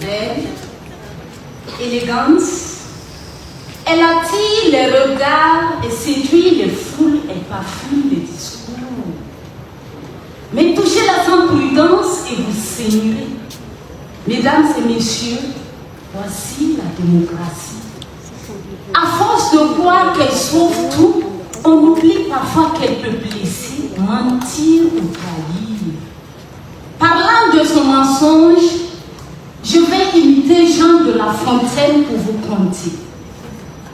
Belle, élégance, elle attire les regards et séduit les foules, elle parfume les discours. Mais touchez-la sans prudence et vous saignerez. Mesdames et messieurs, voici la démocratie. À force de croire qu'elle sauve tout, on oublie parfois qu'elle peut blesser, mentir ou trahir. Parlant de ce mensonge, je vais imiter Jean de La Fontaine pour vous conter.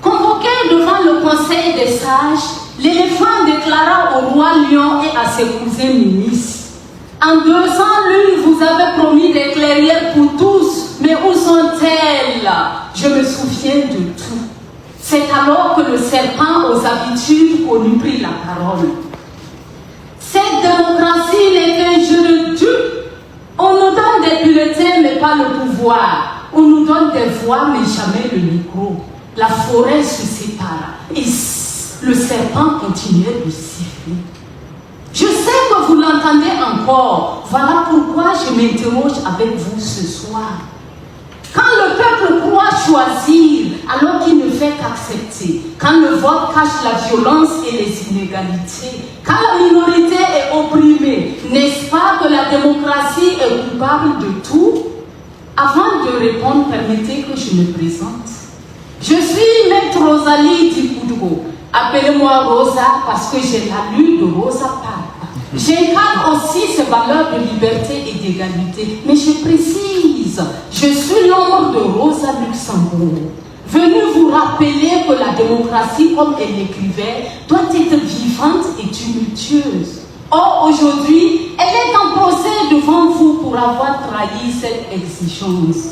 Convoqué devant le conseil des sages, l'éléphant déclara au roi lion et à ses cousins ministres: en 200 lunes, vous avez promis des clairières pour tous, mais où sont-elles? Je me souviens de tout. C'est alors que le serpent aux habitudes connues prit la parole. Cette démocratie n'est qu'un jeu de dupes. On nous donne des bulletins, mais pas le pouvoir. On nous donne des voix, mais jamais le micro. La forêt se sépara et le serpent continuait de siffler. Je sais que vous l'entendez encore. Voilà pourquoi je m'interroge avec vous ce soir. Quand le peuple croit choisir, alors qu'il ne fait qu'accepter. Quand le vote cache la violence et les inégalités. Quand la minorité est opprimée, n'est-ce pas que la démocratie est coupable de tout? Avant de répondre, permettez que je me présente. Je suis Maître Rosalie Dikoudou. Appelez-moi Rosa parce que j'ai la lune de Rosa Parks. J'incarne aussi ces valeurs de liberté et d'égalité. Mais je précise, je suis l'ombre de Rosa Luxembourg. Venue vous rappeler que la démocratie, comme elle l'écrivait, doit être vivante et tumultueuse. Or, aujourd'hui, elle est en procès devant vous pour avoir trahi cette exigence.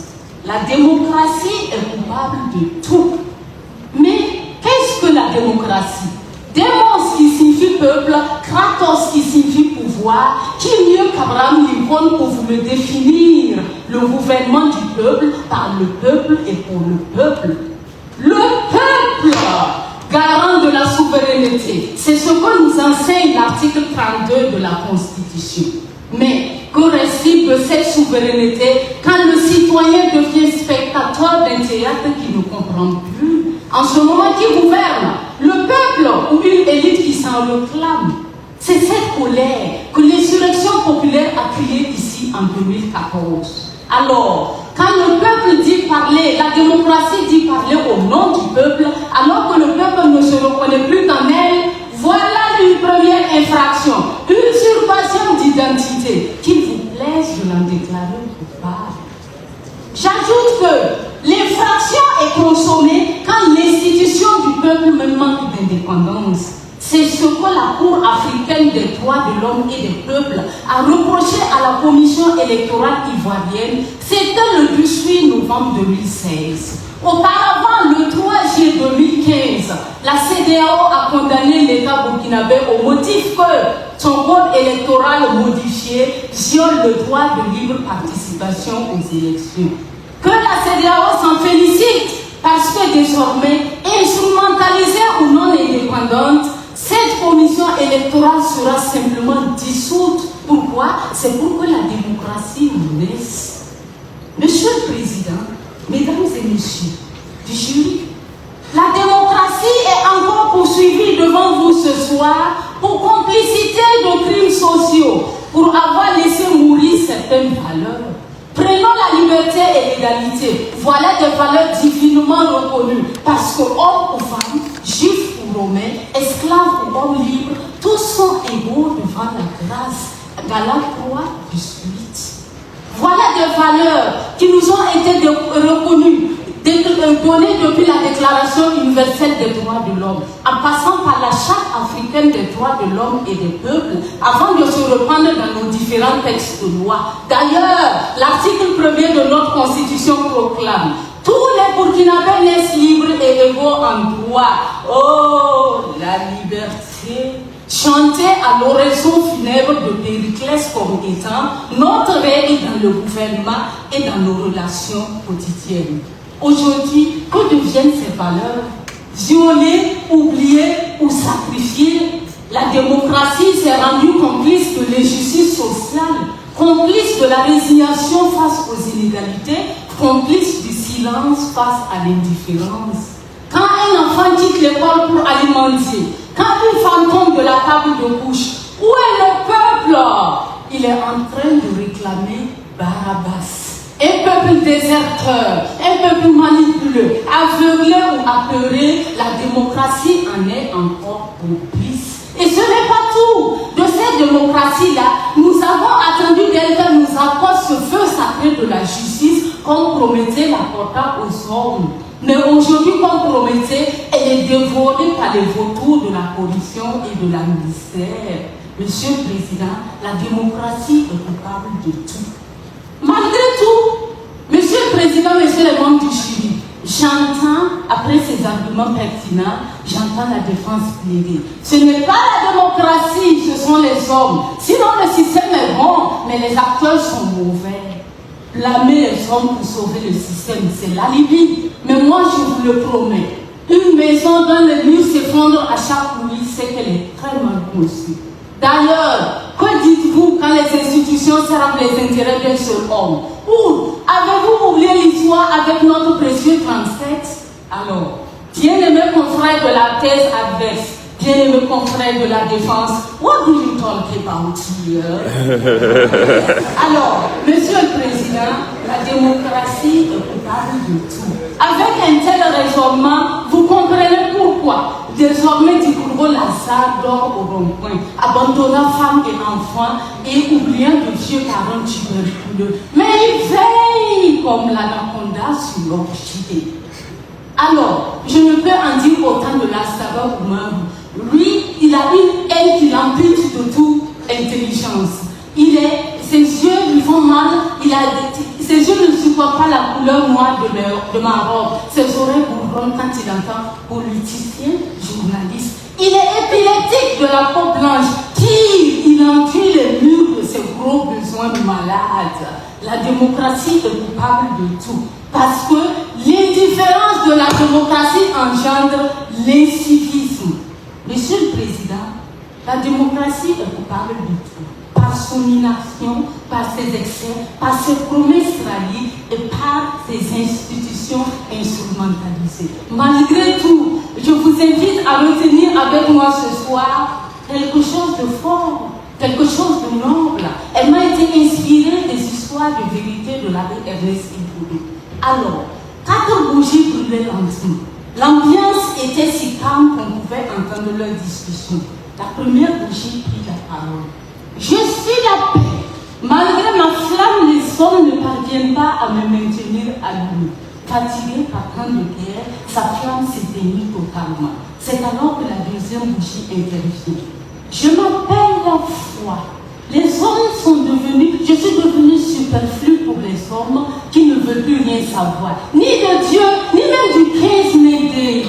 La démocratie est coupable de tout. Mais qu'est-ce que la démocratie? Demos qui signifie peuple, Kratos qui signifie pouvoir. Qui mieux qu'Abraham Lincoln pour vous le définir? Le gouvernement du peuple, par le peuple et pour le peuple. Le peuple, garant de la souveraineté. C'est ce que nous enseigne l'article 32 de la Constitution. Mais que reste-t-il de cette souveraineté quand le citoyen devient spectateur d'un théâtre qu'il ne comprend plus? En ce moment, qui gouverne? Le peuple ou une élite qui s'en réclame. C'est cette colère que l'insurrection populaire a créée ici en 2014. Alors, quand le peuple dit parler, la démocratie dit parler au nom du peuple, alors que le peuple ne se reconnaît plus en elle, voilà une première infraction, usurpation d'identité. Qu'il vous plaise, je l'en déclarer coupable. J'ajoute que l'infraction est consommée quand l'institution du peuple me manque d'indépendance. C'est ce que la Cour africaine des droits de l'homme et des peuples a reproché à la commission électorale ivoirienne. C'était le 18 novembre 2016. Auparavant, le 3 juillet 2015, la CEDEAO a condamné l'État burkinabé au motif que son code électoral modifié viole le droit de libre participation aux élections. Que la CEDEAO s'en félicite parce que désormais, instrumentalisée ou non indépendante, cette commission électorale sera simplement dissoute. Pourquoi? C'est pour que la démocratie naisse. Monsieur le Président, Mesdames et Messieurs du jury, la démocratie est encore poursuivie devant vous ce soir pour complicité de crimes sociaux, pour avoir laissé mourir certaines valeurs. Prenons la liberté et l'égalité. Voilà des valeurs divinement reconnues parce que homme ou femme, juif ou romain, esclave ou homme libre, tous sont égaux devant la grâce. Galates 3, 18. Voilà des valeurs qui nous ont été reconnues, données depuis la Déclaration universelle des droits de l'homme, en passant par la Charte africaine des droits de l'homme et des peuples, avant de se reprendre dans nos différents textes de loi. D'ailleurs, l'article 1er de notre Constitution proclame: tous les Burkinabés naissent libres et égaux en droit. Oh, la liberté! Chanter à l'oraison funèbre de Périclès comme étant notre règle dans le gouvernement et dans nos relations quotidiennes. Aujourd'hui, que deviennent ces valeurs? Violées, oubliées ou sacrifiées? La démocratie s'est rendue complice de sociale, complice de la résignation face aux inégalités, complice du silence face à l'indifférence. Quand un enfant quitte l'école pour alimenter, quand une femme tombe de la table de couche, où est le peuple? Il est en train de réclamer Barabbas. Un peuple déserteur, un peuple manipulé, aveuglé ou apeuré, la démocratie en est encore complice. Et ce n'est pas tout. De cette démocratie-là, nous avons attendu d'elle qu'elle nous apporte ce feu sacré de la justice, comme Prométhée l'apporta aux hommes. Mais aujourd'hui, comme Prométhée, elle est dévorée par les vautours de la corruption et de la misère. Monsieur le Président, la démocratie est coupable de tout. Malgré tout, Monsieur le Président, Monsieur les membres du jury, j'entends, après ces arguments pertinents, j'entends la défense plaider. Ce n'est pas la démocratie, ce sont les hommes. Sinon, le système est bon, mais les acteurs sont mauvais. Blâmer les hommes pour sauver le système, c'est l'alibi. Mais moi, je vous le promets, une maison dont les murs s'effondrent à chaque nuit, c'est qu'elle est très mal conçue. D'ailleurs, que dites-vous quand les institutions servent les intérêts d'un seul homme? Ou avez-vous oublié l'histoire avec notre précieux 37? Alors, bien-aimés confrères de la thèse adverse, bien-aimés confrères de la défense, what do you talk about here? Alors, Monsieur le Président, la démocratie est coupable de tout. Avec un tel raisonnement, vous comprenez pourquoi désormais Dikourgo Lazare dort au rond-point, abandonnant femmes et enfants et oubliant de vieux parents tuberculeux. Mais il veille comme l'anaconda sur l'orchidée. Alors, je ne peux en dire autant de Lastaba Oumarou. Lui, il a une haine qui l'empêche de toute intelligence. Ses yeux lui font mal, ses yeux ne supportent pas la couleur noire de ma robe. Ses oreilles bourdonnent quand il entend politicien, journaliste. Il est épileptique de la peau blanche. Il enfuit les murs de ses gros besoins malades. La démocratie est coupable de tout. Parce que l'indifférence de la démocratie engendre l'incivisme. Monsieur le Président, la démocratie est coupable de tout. Par son inaction, par ses excès, par ses promesses trahies et par ses institutions instrumentalisées. Malgré tout, je vous invite à retenir avec moi ce soir quelque chose de fort, quelque chose de noble. Elle m'a été inspirée des histoires de vérité de l'abbé Ernest Iboudou. Alors, 4 bougies brûlaient lentement. L'ambiance était si calme qu'on pouvait entendre leur discussion. La première bougie prit la parole. Je suis la paix. Malgré ma flamme, les hommes ne parviennent pas à me maintenir allumé. Fatigué par tant de guerre, sa flamme s'éteignit totalement. C'est alors que la deuxième bougie intervient. Je m'appelle la foi. Les hommes sont devenus, je suis devenu superflu pour les hommes qui ne veulent plus rien savoir. Ni de Dieu, ni même du 15 mai.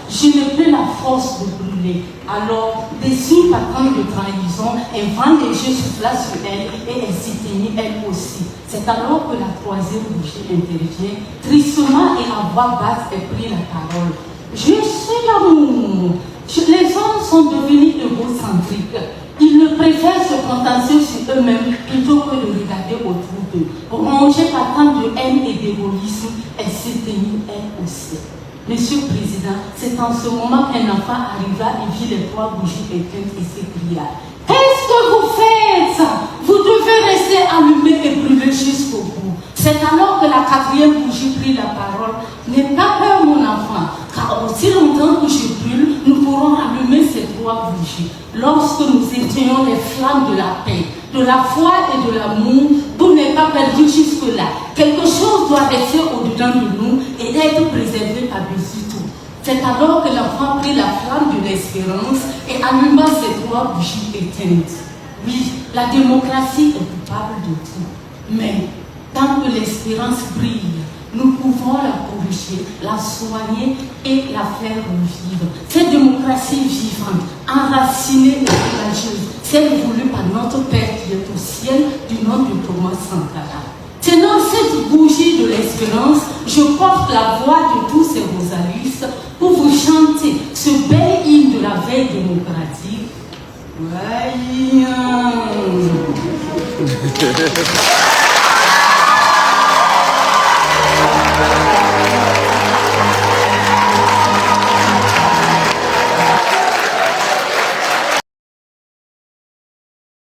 Je n'ai plus la force de brûler. Alors, déçue par tant de trahison, un vent léger souffla sur elle et elle s'éteignit elle aussi. C'est alors que la troisième bougie intervient. Tristement et à voix basse, elle prit la parole. Je suis l'amour. Les hommes sont devenus égocentriques. Ils ne préfèrent se contenter sur eux-mêmes plutôt que de regarder autour d'eux. Rongée par tant de haine et d'égoïsme, elle s'éteignit elle aussi. Monsieur le Président, c'est en ce moment qu'un enfant arriva et vit les 3 bougies éteintes et s'écria: qu'est-ce que vous faites? Vous devez rester allumé et brûler jusqu'au bout. C'est alors que la 4e bougie prit la parole. N'aie pas peur, mon enfant, car aussi longtemps que je brûle, nous pourrons allumer ces 3 bougies. Lorsque nous éteignons les flammes de la paix, de la foi et de l'amour, tout n'est pas perdu jusque-là. Quelque chose doit rester au-dedans de nous et être préservé par-dessus tout. C'est alors que l'enfant prit la flamme de l'espérance et alluma ces 3 bougies éteintes. Oui, la démocratie est coupable de tout. Mais tant que l'espérance brille, nous pouvons la corriger, la soigner et la faire revivre. Cette démocratie vivante, enracinée et courageuse, celle voulue par notre Père qui est au ciel, du nom de Thomas Sankara. Tenant cette bougie de l'espérance, je porte la voix de tous ces rosalistes pour vous chanter ce bel hymne de la veille démocratique.